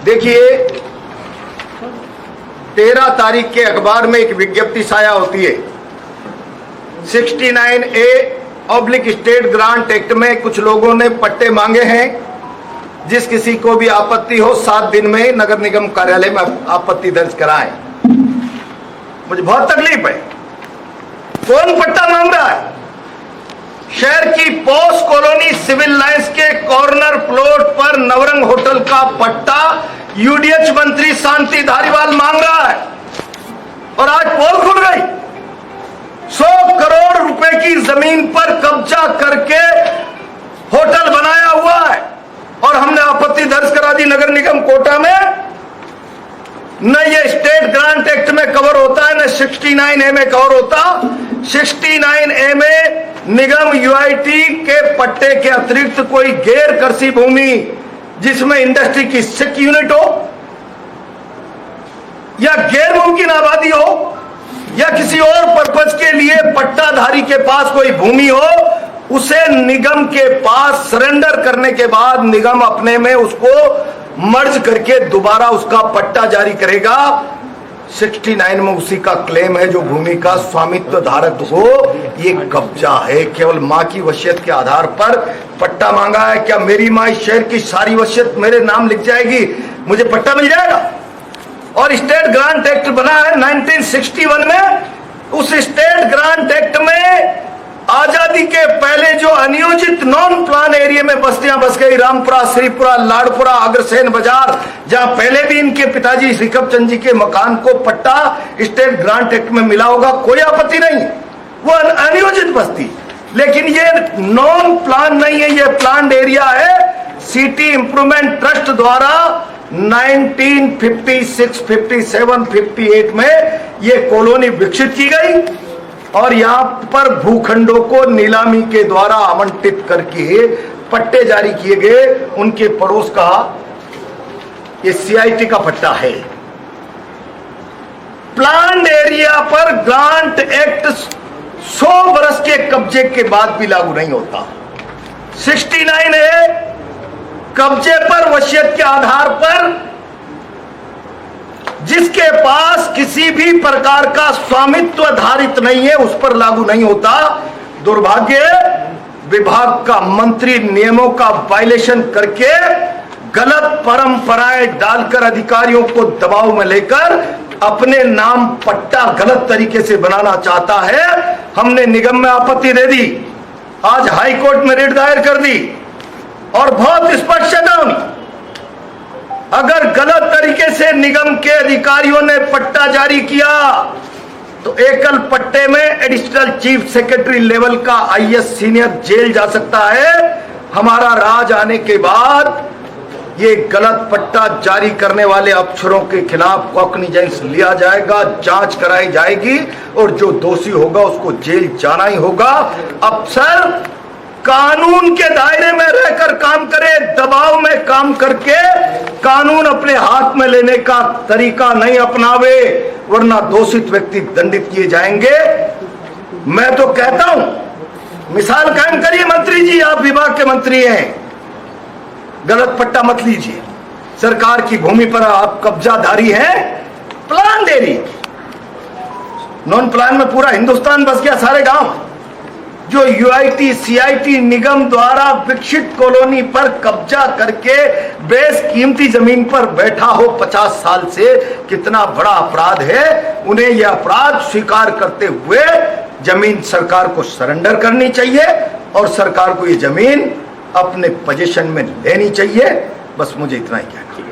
देखिए, 13 तारीख के अखबार में एक विज्ञप्ति साया होती है। 69A स्टेट ग्रांट एक्ट में कुछ लोगों ने पट्टे मांगे हैं। जिस किसी को भी आपत्ति हो 7 दिन में नगर निगम कार्यालय में आपत्ति दर्ज कराएं। मुझे बहुत तकलीफ है। कौन पट्टा मांग रहा है? शहर की पॉस कॉलोनी सिविल लाइंस के कॉर्नर प्लॉट पर नवरंग होटल का पट्टा यूडीएच मंत्री शांति धारीवाल मांग रहा है और आज पोल खुल गई। 100 करोड़ रुपए की जमीन पर कब्जा करके होटल बनाया हुआ है और हमने आपत्ति दर्ज करा दी नगर निगम कोटा में। न ये स्टेट ग्रांट एक्ट में कवर होता है, न 69A में कवर होता। 69A में निगम यूआईटी के पट्टे के अतिरिक्त कोई गैर कृषि भूमि जिसमें इंडस्ट्री की 6 यूनिट हो या गैर मुमकिन आबादी हो या किसी और पर्पज के लिए पट्टाधारी के पास कोई भूमि हो, उसे निगम के पास सरेंडर करने के बाद निगम अपने में उसको मर्ज करके दोबारा उसका पट्टा जारी करेगा। 69 में उसी का क्लेम है जो भूमि का स्वामित्व धारक हो। ये कब्जा है। केवल मां की वसीयत के आधार पर पट्टा मांगा है। क्या मेरी मां इस शहर की सारी वसीयत मेरे नाम लिख जाएगी, मुझे पट्टा मिल जाएगा? और स्टेट ग्रांट एक्ट बना है 1961 में। उस स्टेट ग्रांट एक्ट में आजादी के पहले जो अनियोजित नॉन प्लान एरिया में बस्तियां बस गई, रामपुरा, श्रीपुरा, लाड़पुरा, अग्रसेन बाजार, जहां पहले भी इनके पिताजी श्रीकब चंद जी के मकान को पट्टा स्टेट ग्रांट एक्ट में मिला होगा, कोई आपत्ति नहीं। वो अनियोजित बस्ती, लेकिन ये नॉन प्लान नहीं है, ये प्लान्ड एरिया है। सिटी इंप्रूवमेंट ट्रस्ट द्वारा 1956, 57, 58 में ये कॉलोनी विकसित की गई और यहां पर भूखंडों को नीलामी के द्वारा आवंटित करके पट्टे जारी किए गए। उनके पड़ोस का ये सीआईटी का पट्टा है। प्लान्ड एरिया पर ग्रांट एक्ट 100 बरस के कब्जे के बाद भी लागू नहीं होता। 69 है कब्जे पर वसीयत के आधार पर जिसके पास किसी भी प्रकार का स्वामित्व धारित नहीं है उस पर लागू नहीं होता। दुर्भाग्य, विभाग का मंत्री नियमों का वायलेशन करके गलत परंपराएं डालकर अधिकारियों को दबाव में लेकर अपने नाम पट्टा गलत तरीके से बनाना चाहता है। हमने निगम में आपत्ति दे दी, आज हाई कोर्ट में रिट दायर कर दी और बहुत स्पष्ट चेतावनी, अगर गलत तरीके से निगम के अधिकारियों ने पट्टा जारी किया तो एकल पट्टे में एडिशनल चीफ सेक्रेटरी लेवल का आईएएस सीनियर जेल जा सकता है। हमारा राज आने के बाद ये गलत पट्टा जारी करने वाले अफसरों के खिलाफ कॉग्निजेंस लिया जाएगा, जांच कराई जाएगी और जो दोषी होगा उसको जेल जाना ही होगा। अफसर कानून के दायरे में रहकर काम करे, दबाव में काम करके कानून अपने हाथ में लेने का तरीका नहीं अपनावे, वरना दोषित व्यक्ति दंडित किए जाएंगे। मैं तो कहता हूं मिसाल कायम करिए मंत्री जी, आप विभाग के मंत्री हैं, गलत पट्टा मत लीजिए। सरकार की भूमि पर आप कब्जाधारी हैं। प्लान दे रही, नॉन प्लान में पूरा हिंदुस्तान बस गया, सारे गांव। जो यूआईटी सीआईटी निगम द्वारा विकसित कॉलोनी पर कब्जा करके बेस कीमती जमीन पर बैठा हो 50 साल से, कितना बड़ा अपराध है। उन्हें यह अपराध स्वीकार करते हुए जमीन सरकार को सरेंडर करनी चाहिए और सरकार को ये जमीन अपने पोजीशन में लेनी चाहिए। बस मुझे इतना ही कहना है।